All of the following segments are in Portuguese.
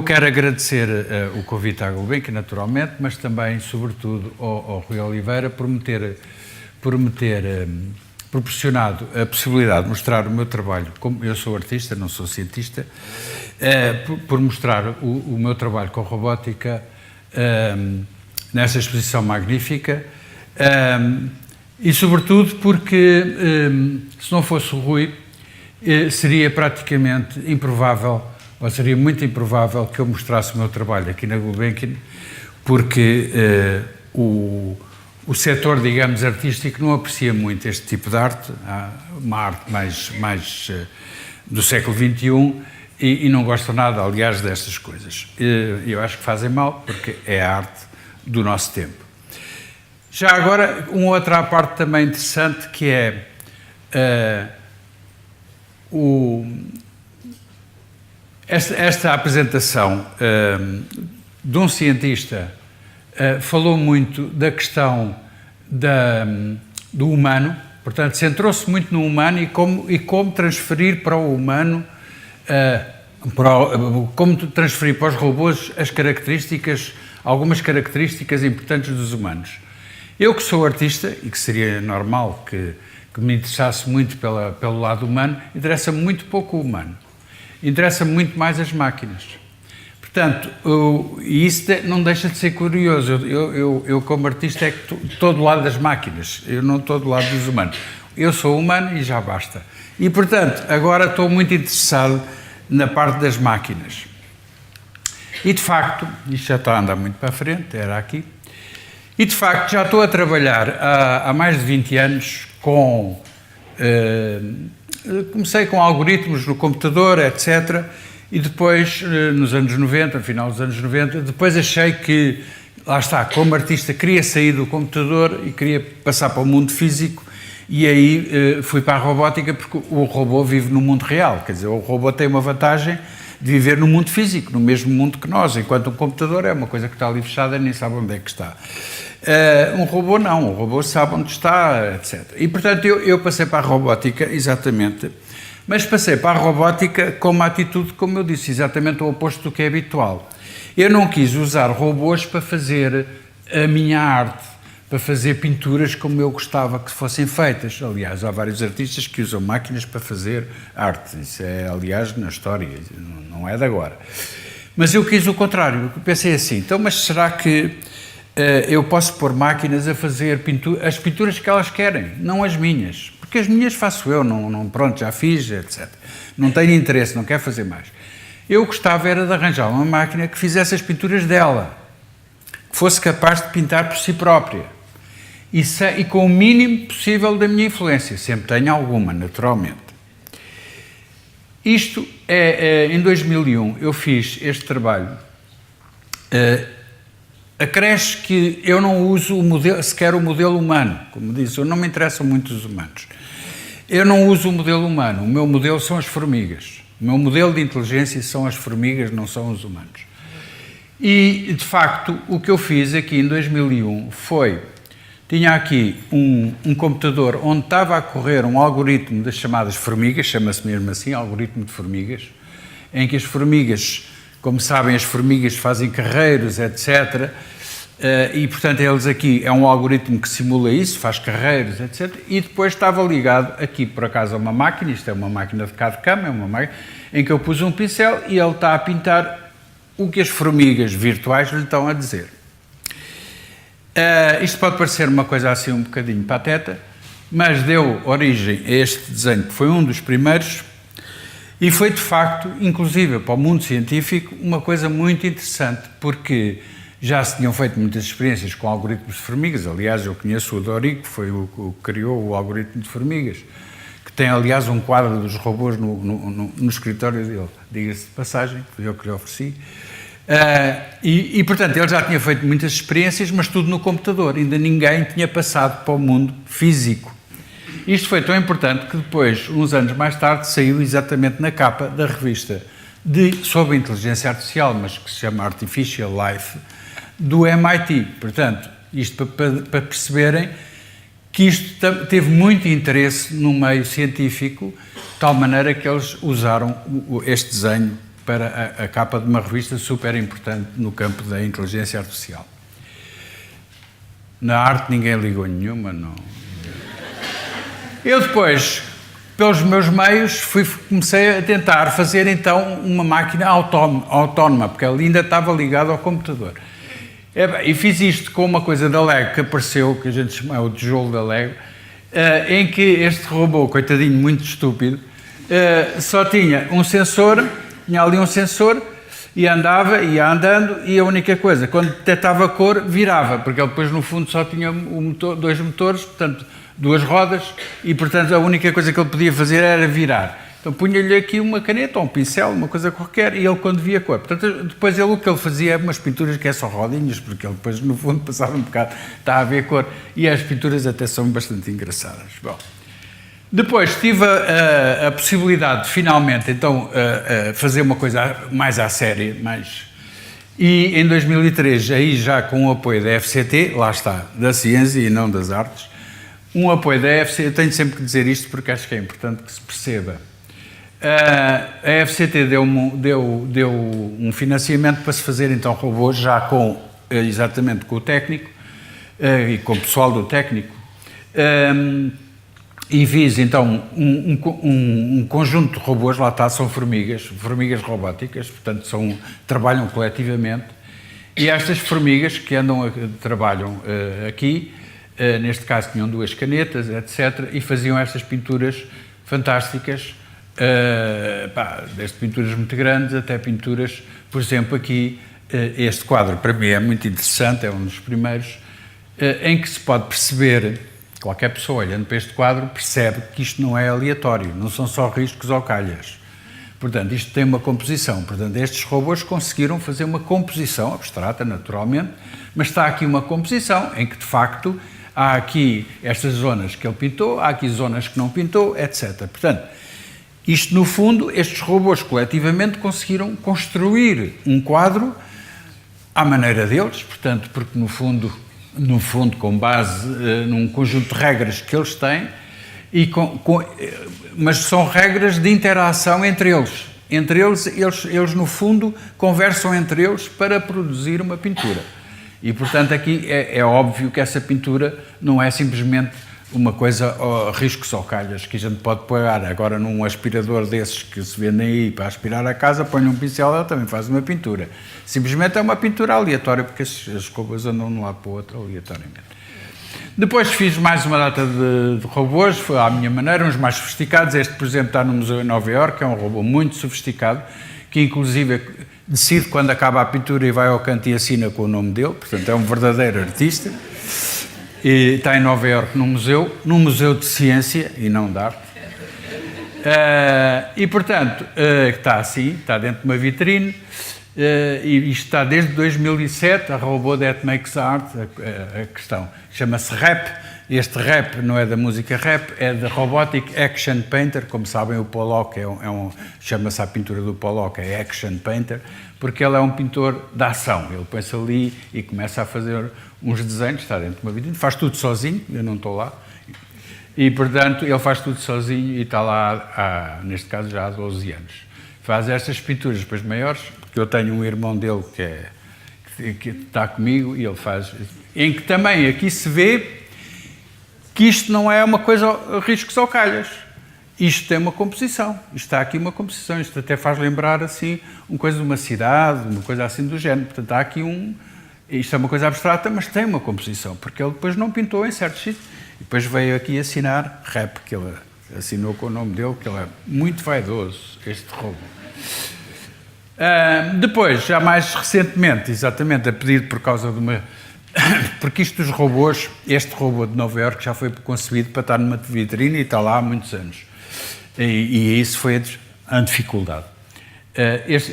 Quero agradecer o convite à Gulbenkian, naturalmente, mas também, sobretudo, ao Rui Oliveira por me ter proporcionado a possibilidade de mostrar o meu trabalho. Como eu sou artista, não sou cientista, por mostrar o meu trabalho com robótica nessa exposição magnífica e, sobretudo, porque se não fosse o Rui, seria praticamente improvável, ou seria muito improvável que eu mostrasse o meu trabalho aqui na Gulbenkian, porque o setor, digamos, artístico não aprecia muito este tipo de arte, há uma arte mais do século XXI e não gosta nada, aliás, destas coisas. Eu acho que fazem mal, porque é a arte do nosso tempo. Já agora, uma outra parte também interessante, que é esta apresentação de um cientista falou muito da questão do humano, portanto, centrou-se muito no humano e como transferir para o humano, como transferir para os robôs algumas características importantes dos humanos. Eu, que sou artista, e que seria normal que me interessasse muito pelo lado humano, interessa-me muito pouco o humano. Interessa-me muito mais as máquinas. Portanto, e isso não deixa de ser curioso. Eu como artista, estou do lado das máquinas, eu não estou do lado dos humanos. Eu sou humano e já basta. E, portanto, agora estou muito interessado na parte das máquinas. E, de facto, isto já está a andar muito para a frente, era aqui, e, de facto, já estou a trabalhar há mais de 20 anos comecei com algoritmos no computador, etc., e depois, nos anos 90, no final dos anos 90, depois achei que, lá está, como artista, queria sair do computador e queria passar para o mundo físico, e aí fui para a robótica, porque o robô vive no mundo real, quer dizer, o robô tem uma vantagem de viver no mundo físico, no mesmo mundo que nós, enquanto um computador é uma coisa que está ali fechada e nem sabe onde é que está. Um robô não, o robô sabe onde está, etc. E, portanto, eu passei para a robótica, exatamente, mas passei para a robótica com uma atitude, como eu disse, exatamente o oposto do que é habitual. Eu não quis usar robôs para fazer a minha arte, para fazer pinturas como eu gostava que fossem feitas. Aliás, há vários artistas que usam máquinas para fazer arte. Isso é, aliás, na história, não é de agora. Mas eu quis o contrário. Eu pensei assim, então, mas será que eu posso pôr máquinas a fazer as pinturas que elas querem, não as minhas? Porque as minhas faço eu, pronto, já fiz, etc. Não tenho interesse, não quero fazer mais. Eu gostava era de arranjar uma máquina que fizesse as pinturas dela, que fosse capaz de pintar por si própria. E com o mínimo possível da minha influência. Sempre tenho alguma, naturalmente. Isto em 2001 eu fiz este trabalho. Acresce que eu não uso sequer o modelo humano. Como disse, eu não me interessam muito os humanos. Eu não uso o modelo humano. O meu modelo são as formigas. O meu modelo de inteligência são as formigas, não são os humanos. E, de facto, o que eu fiz aqui em 2001 foi... Tinha aqui um computador onde estava a correr um algoritmo das chamadas formigas, chama-se mesmo assim, algoritmo de formigas, em que as formigas, como sabem, as formigas fazem carreiros, etc. E, portanto, eles aqui, é um algoritmo que simula isso, faz carreiros, etc. E depois estava ligado aqui, por acaso, a uma máquina, isto é uma máquina de CAD-CAM, é uma máquina, em que eu pus um pincel e ele está a pintar o que as formigas virtuais lhe estão a dizer. Isto pode parecer uma coisa assim um bocadinho pateta, mas deu origem a este desenho, que foi um dos primeiros, e foi de facto, inclusive para o mundo científico, uma coisa muito interessante, porque já se tinham feito muitas experiências com algoritmos de formigas. Aliás, eu conheço o Dorico, que foi o que criou o algoritmo de formigas, que tem, aliás, um quadro dos robôs no escritório dele, diga-se de passagem, foi eu que lhe ofereci. Portanto, ele já tinha feito muitas experiências, mas tudo no computador. Ainda ninguém tinha passado para o mundo físico. Isto foi tão importante que depois, uns anos mais tarde, saiu exatamente na capa da revista sobre inteligência artificial, mas que se chama Artificial Life, do MIT. Portanto, isto para perceberem que isto teve muito interesse no meio científico, de tal maneira que eles usaram este desenho para a capa de uma revista super importante no campo da inteligência artificial. Na arte ninguém ligou nenhuma, não. Eu depois, pelos meus meios, comecei a tentar fazer então uma máquina autónoma, porque ela ainda estava ligada ao computador. E fiz isto com uma coisa da Lego que apareceu, que a gente chama o tijolo da Lego, em que este robô, coitadinho, muito estúpido, só tinha um sensor, tinha ali um sensor, e ia andando, e a única coisa, quando detectava a cor, virava, porque ele depois no fundo só tinha dois motores, portanto, duas rodas, e portanto a única coisa que ele podia fazer era virar. Então punha-lhe aqui uma caneta ou um pincel, uma coisa qualquer, e ele quando via a cor. Portanto, depois o que ele fazia é umas pinturas que é só rodinhas, porque ele depois no fundo passava um bocado, está a ver a cor, e as pinturas até são bastante engraçadas. Bom, depois tive a possibilidade de finalmente então fazer uma coisa mais à série, e em 2003, aí já com o apoio da FCT, lá está, da ciência e não das artes, um apoio da FCT, eu tenho sempre que dizer isto porque acho que é importante que se perceba. A FCT deu um financiamento para se fazer então robôs já com, exatamente com o técnico e com o pessoal do técnico, e fiz então um conjunto de robôs, lá está, são formigas robóticas, portanto trabalham coletivamente, e estas formigas que trabalham aqui, neste caso tinham duas canetas, etc., e faziam estas pinturas fantásticas, desde pinturas muito grandes até pinturas, por exemplo, aqui, este quadro para mim é muito interessante, é um dos primeiros, em que se pode perceber, qualquer pessoa olhando para este quadro percebe que isto não é aleatório, não são só riscos ou calhas. Portanto, isto tem uma composição. Portanto, estes robôs conseguiram fazer uma composição abstrata, naturalmente, mas está aqui uma composição em que, de facto, há aqui estas zonas que ele pintou, há aqui zonas que não pintou, etc. Portanto, isto, no fundo, estes robôs coletivamente conseguiram construir um quadro à maneira deles, portanto, porque no fundo, com base num conjunto de regras que eles têm, mas são regras de interação entre eles. Entre eles, no fundo, conversam entre eles para produzir uma pintura. E, portanto, aqui é óbvio que essa pintura não é simplesmente uma coisa, riscos ou calhas, que a gente pode pegar agora num aspirador desses que se vendem aí para aspirar a casa, põe um pincel, ela também faz uma pintura. Simplesmente é uma pintura aleatória, porque as robôs andam de um lado para o outro aleatoriamente. Depois fiz mais uma data de robôs, foi à minha maneira, uns mais sofisticados. Este, por exemplo, está no Museu em Nova Iorque, é um robô muito sofisticado, que inclusive decide quando acaba a pintura e vai ao canto e assina com o nome dele, portanto é um verdadeiro artista. E está em Nova Iorque num museu de ciência e não de arte. E, portanto, está assim, está dentro de uma vitrine, e isto está desde 2007, a Robot That Makes Art, a questão. Chama-se RAP. Este RAP não é da música rap, é da Robotic Action Painter. Como sabem, o Pollock chama-se a pintura do Pollock, é Action Painter, porque ele é um pintor de ação. Ele põe-se ali e começa a fazer uns desenhos, está dentro de uma vitrine, faz tudo sozinho, eu não estou lá, e, portanto, ele faz tudo sozinho e está lá, neste caso, já há 12 anos. Faz estas pinturas depois maiores, porque eu tenho um irmão dele que está comigo e ele faz, em que também aqui se vê que isto não é uma coisa riscos ou calhas. Isto tem uma composição. Isto está aqui uma composição. Isto até faz lembrar, assim, uma coisa de uma cidade, uma coisa assim do género. Portanto, há aqui isto é uma coisa abstrata, mas tem uma composição, porque ele depois não pintou em certos sítios. E depois veio aqui assinar RAP, que ele assinou com o nome dele, que ele é muito vaidoso, este robô. Depois, já mais recentemente, exatamente a pedido por causa de uma... Porque isto dos robôs, este robô de Nova Iorque já foi concebido para estar numa vitrine e está lá há muitos anos. E isso foi a dificuldade.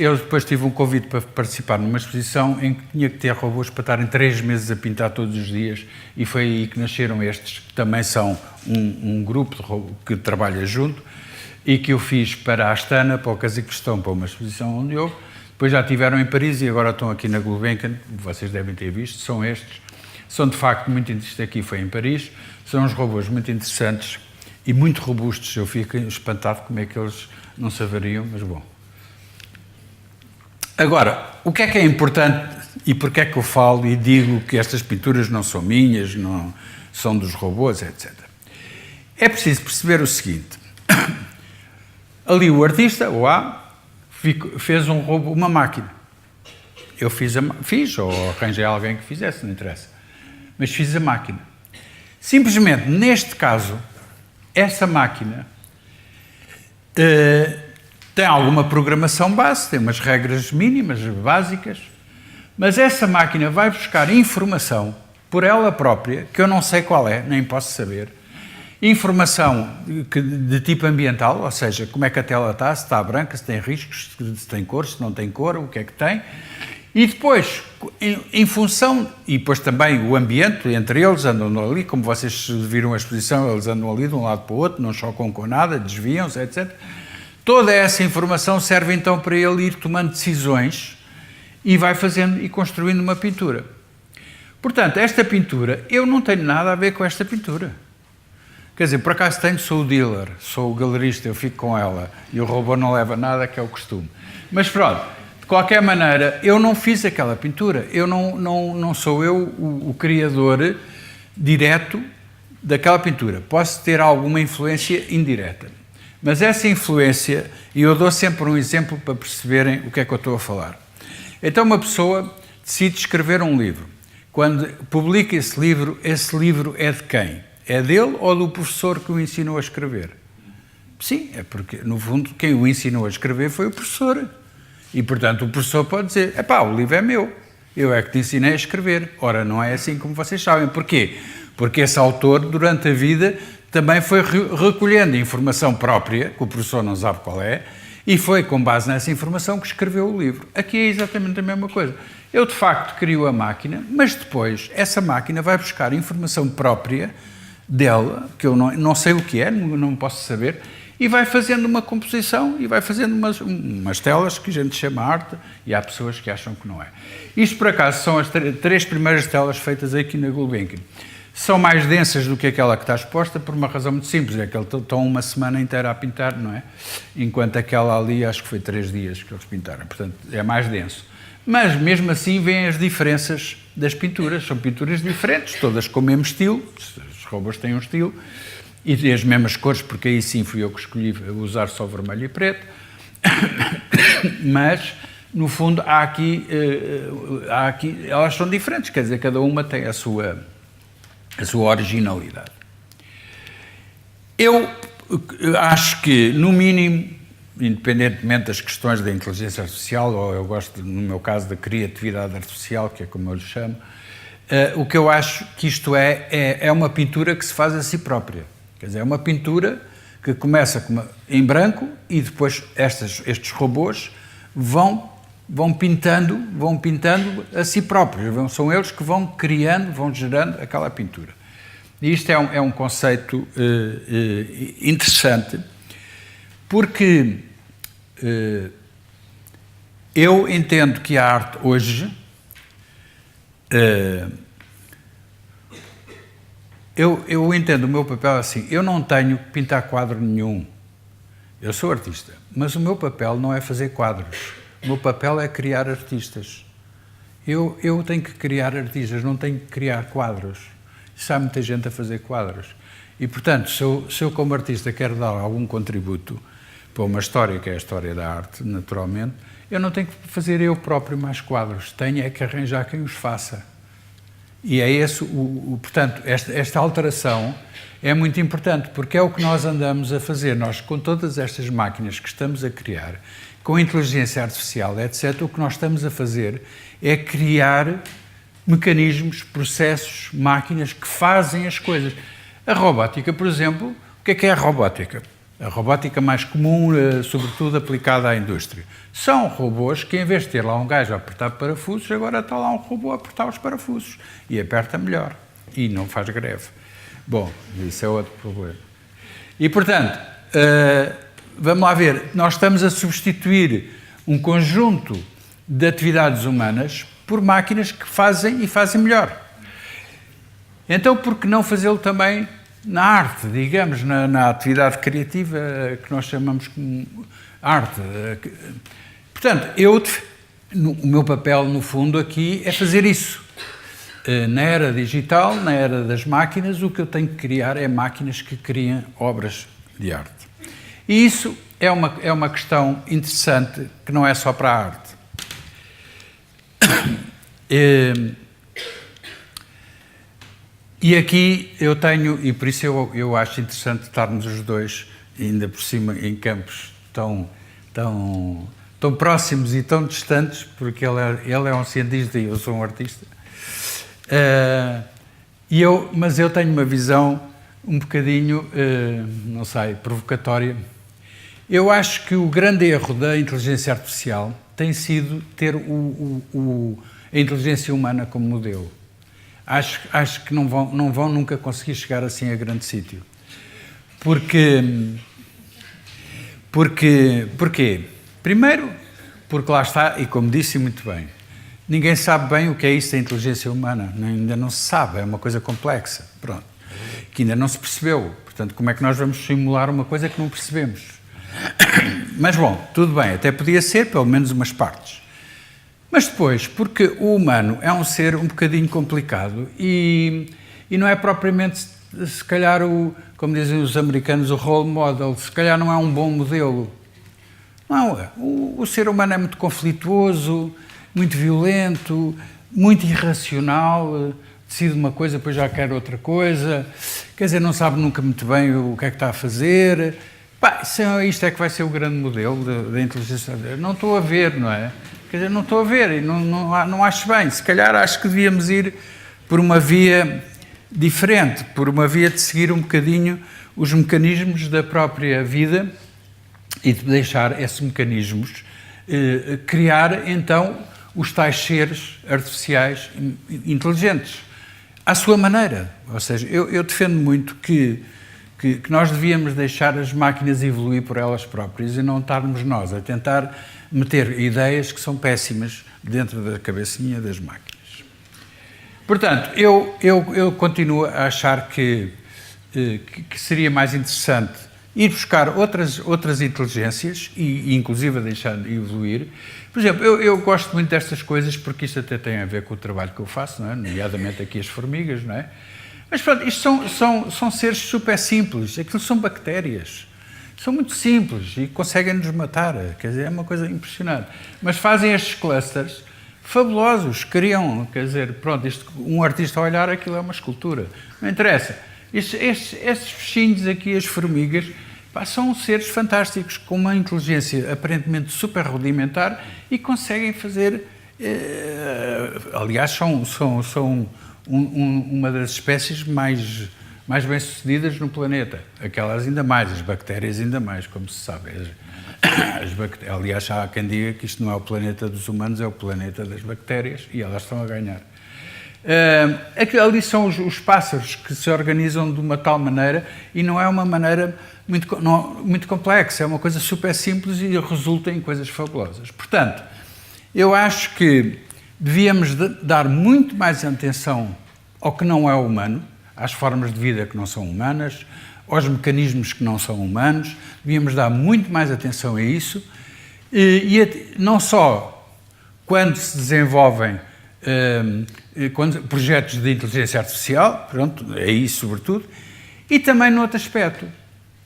Eu depois tive um convite para participar numa exposição em que tinha que ter robôs para estarem 3 meses a pintar todos os dias, e foi aí que nasceram estes, que também são um grupo de robôs que trabalha junto, e que eu fiz para a Astana, para o Cazaquistão, para uma exposição onde houve. Depois já estiveram em Paris e agora estão aqui na Gulbenkian, vocês devem ter visto, são estes. São de facto muito interessantes, aqui foi em Paris, são uns robôs muito interessantes e muito robustos. Eu fico espantado como é que eles não se avariam, mas bom. Agora, o que é importante e porque é que eu falo e digo que estas pinturas não são minhas, não são dos robôs, etc. É preciso perceber o seguinte. Ali o artista, o A, fez um robô, uma máquina. Eu fiz, ou arranjei alguém que fizesse, não interessa. Mas fiz a máquina. Simplesmente, neste caso, essa máquina tem alguma programação base, tem umas regras mínimas, básicas, mas essa máquina vai buscar informação por ela própria, que eu não sei qual é, nem posso saber, informação de tipo ambiental, ou seja, como é que a tela está, se está branca, se tem riscos, se tem cor, se não tem cor, o que é que tem, e depois, em função, e depois também o ambiente, entre eles andam ali, como vocês viram a exposição, eles andam ali de um lado para o outro, não chocam com nada, desviam-se, etc. Toda essa informação serve então para ele ir tomando decisões e vai fazendo e construindo uma pintura. Portanto, esta pintura, eu não tenho nada a ver com esta pintura. Quer dizer, por acaso sou o dealer, sou o galerista, eu fico com ela, e o robô não leva nada, que é o costume. Mas pronto, de qualquer maneira, eu não fiz aquela pintura, não sou eu o criador direto daquela pintura. Posso ter alguma influência indireta. Mas essa influência, e eu dou sempre um exemplo para perceberem o que é que eu estou a falar. Então uma pessoa decide escrever um livro. Quando publica esse livro é de quem? É dele ou do professor que o ensinou a escrever? Sim, é porque, no fundo, quem o ensinou a escrever foi o professor. E, portanto, o professor pode dizer, o livro é meu, eu é que te ensinei a escrever. Ora, não é assim como vocês sabem. Porquê? Porque esse autor, durante a vida, também foi recolhendo informação própria, que o professor não sabe qual é, e foi com base nessa informação que escreveu o livro. Aqui é exatamente a mesma coisa. Eu, de facto, crio a máquina, mas depois essa máquina vai buscar informação própria dela, que eu não sei o que é, não posso saber, e vai fazendo uma composição e vai fazendo umas telas que a gente chama arte, e há pessoas que acham que não é. Isto, por acaso, são as três primeiras telas feitas aqui na Gulbenkian. São mais densas do que aquela que está exposta por uma razão muito simples, é que eles estão uma semana inteira a pintar, não é? Enquanto aquela ali, acho que foi 3 dias que eles pintaram, portanto, é mais denso. Mas, mesmo assim, vêm as diferenças das pinturas, são pinturas diferentes, todas com o mesmo estilo, os robôs têm um estilo, e têm as mesmas cores, porque aí sim fui eu que escolhi usar só vermelho e preto, mas, no fundo, há aqui, elas são diferentes, quer dizer, cada uma tem a sua originalidade. Eu acho que, no mínimo, independentemente das questões da inteligência artificial, ou eu gosto, no meu caso, da criatividade artificial, que é como eu lhe chamo, o que eu acho que isto é uma pintura que se faz a si própria. Quer dizer, é uma pintura que começa em branco e depois estes robôs vão pintando a si próprios. São eles que vão criando, vão gerando aquela pintura. E isto é um conceito interessante, porque eu entendo que a arte hoje, eu entendo o meu papel assim, eu não tenho que pintar quadro nenhum, eu sou artista, mas o meu papel não é fazer quadros, o meu papel é criar artistas. Eu tenho que criar artistas, não tenho que criar quadros. Isso há muita gente a fazer quadros. E, portanto, se eu como artista quero dar algum contributo para uma história, que é a história da arte, naturalmente, eu não tenho que fazer eu próprio mais quadros, tenho é que arranjar quem os faça. E é esse, portanto, esta alteração é muito importante, porque é o que nós andamos a fazer. Nós, com todas estas máquinas que estamos a criar, com a inteligência artificial, etc., o que nós estamos a fazer é criar mecanismos, processos, máquinas que fazem as coisas. A robótica, por exemplo, o que é a robótica? A robótica mais comum, sobretudo aplicada à indústria. São robôs que, em vez de ter lá um gajo a apertar parafusos, agora está lá um robô a apertar os parafusos. E aperta melhor. E não faz greve. Bom, isso é outro problema. E, portanto, vamos lá ver, nós estamos a substituir um conjunto de atividades humanas por máquinas que fazem e fazem melhor. Então, por que não fazê-lo também na arte, digamos, na atividade criativa que nós chamamos como arte? Portanto, o meu papel, no fundo, aqui é fazer isso. Na era digital, na era das máquinas, o que eu tenho que criar é máquinas que criem obras de arte. E isso é uma questão interessante, que não é só para a arte. E aqui eu tenho, e por isso eu acho interessante estarmos os dois, ainda por cima, em campos tão próximos e tão distantes, porque ele é um cientista e eu sou um artista. Mas eu tenho uma visão um bocadinho, não sei, provocatória. Eu acho que o grande erro da inteligência artificial tem sido ter a inteligência humana como modelo. Acho que não vão nunca conseguir chegar assim a grande sítio. Porquê? Primeiro, porque lá está, e como disse muito bem, ninguém sabe bem o que é isso da inteligência humana. Ainda não se sabe, é uma coisa complexa. Pronto. Que ainda não se percebeu. Portanto, como é que nós vamos simular uma coisa que não percebemos? Mas bom, tudo bem, até podia ser, pelo menos umas partes. Mas depois, porque o humano é um ser um bocadinho complicado e não é propriamente, se calhar, como dizem os americanos, o role model, se calhar não é um bom modelo. Não, o ser humano é muito conflituoso, muito violento, muito irracional, decide uma coisa, depois já quer outra coisa, quer dizer, não sabe nunca muito bem o que é que está a fazer. Isto é que vai ser o grande modelo da inteligência artificial. Não estou a ver, não é? Quer dizer, não estou a ver e não acho bem. Se calhar acho que devíamos ir por uma via diferente, por uma via de seguir um bocadinho os mecanismos da própria vida e de deixar esses mecanismos criar, então, os tais seres artificiais inteligentes, à sua maneira. Ou seja, eu defendo muito que nós devíamos deixar as máquinas evoluir por elas próprias e não estarmos nós a tentar meter ideias que são péssimas dentro da cabecinha das máquinas. Portanto, eu continuo a achar que seria mais interessante ir buscar outras inteligências e inclusive deixar deixar-me evoluir. Por exemplo, eu gosto muito destas coisas porque isto até tem a ver com o trabalho que eu faço, não é? Nomeadamente aqui as formigas, não é? Mas pronto, isto são seres super simples, aquilo são bactérias, são muito simples e conseguem-nos matar, quer dizer, é uma coisa impressionante. Mas fazem estes clusters fabulosos, criam, quer dizer, pronto, um artista a olhar aquilo é uma escultura, não interessa. Estes bichinhos aqui, as formigas, são seres fantásticos, com uma inteligência aparentemente super rudimentar e conseguem fazer, aliás, são uma das espécies mais bem-sucedidas no planeta. Aquelas ainda mais, as bactérias ainda mais, como se sabe. Aliás, há quem diga que isto não é o planeta dos humanos, é o planeta das bactérias, e elas estão a ganhar. Ali são os pássaros que se organizam de uma tal maneira, e não é uma maneira muito complexa, é uma coisa super simples e resulta em coisas fabulosas. Portanto, eu acho que devíamos dar muito mais atenção ao que não é humano, às formas de vida que não são humanas, aos mecanismos que não são humanos, devíamos dar muito mais atenção a isso, e não só quando se desenvolvem projetos de inteligência artificial, pronto, é isso sobretudo, e também no outro aspecto,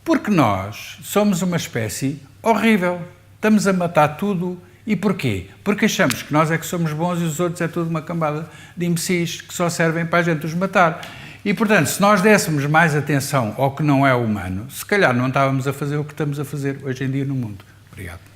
porque nós somos uma espécie horrível, estamos a matar tudo. E porquê? Porque achamos que nós é que somos bons e os outros é tudo uma cambada de imbecis que só servem para a gente os matar. E, portanto, se nós dessemos mais atenção ao que não é humano, se calhar não estávamos a fazer o que estamos a fazer hoje em dia no mundo. Obrigado.